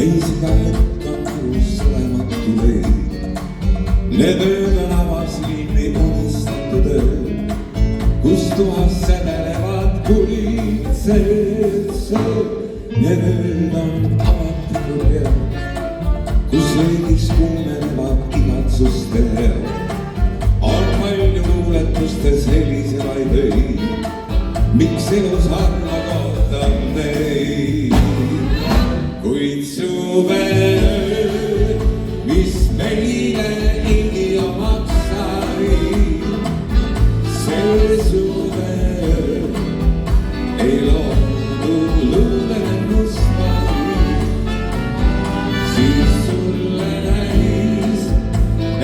Eisiga lükkan kuus olematu leid. Need ööd on avasilmi unistatud ööd, kus tuhas sädelevad kulitsed. Need ööd on avatud ööd, kus leidis kuumenevad igatsuste head. On palju luuletustes helisevaid öid, miks elus harva kohtab neid. Kuid suveööd, mis meile higi omaks sai, see suveöö ei loonud luudele mustvalli. Siis sulle näis,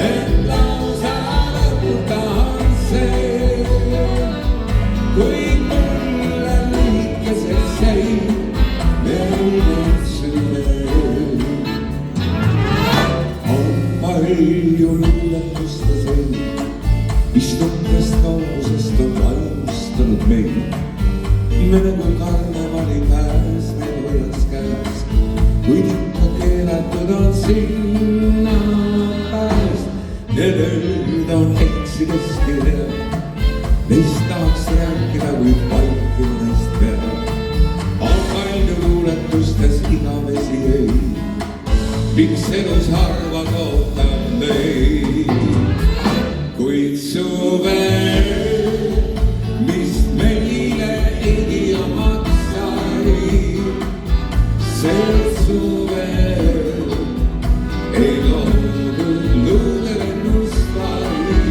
et lausa lõputan see, kuid mulle lühikeseks jäi veel südaöö. On palju luuletustes öid, mis tunnest kaugusest on valmistanud meid. Me nagu karnevali pääs meil hoiaks käes, kuid ikka keelatud on sinna pääs. Need ööd on eksides kirjad, neist tahaks rääkida, kuid vaikima neist peab. On palju luuletustes igavesi öid, miks elus harva kohtab neid. Kuid suveöö, mis meile higi omaks sai, see suveöö ei loonud luudele mustvalli.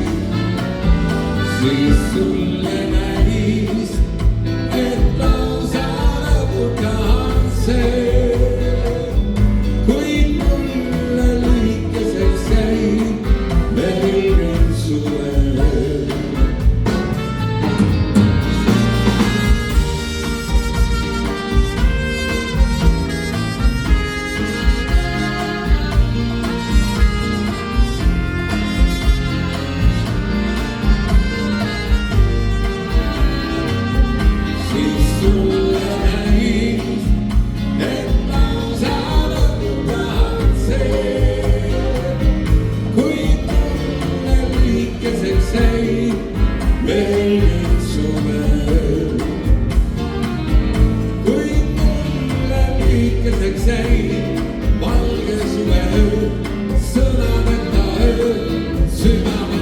Siis sulle näis, et lausa lõputan see, kuid mulle lühikeseks jäi veel suveöö. Valge suveöö, sõnadeta öö, südame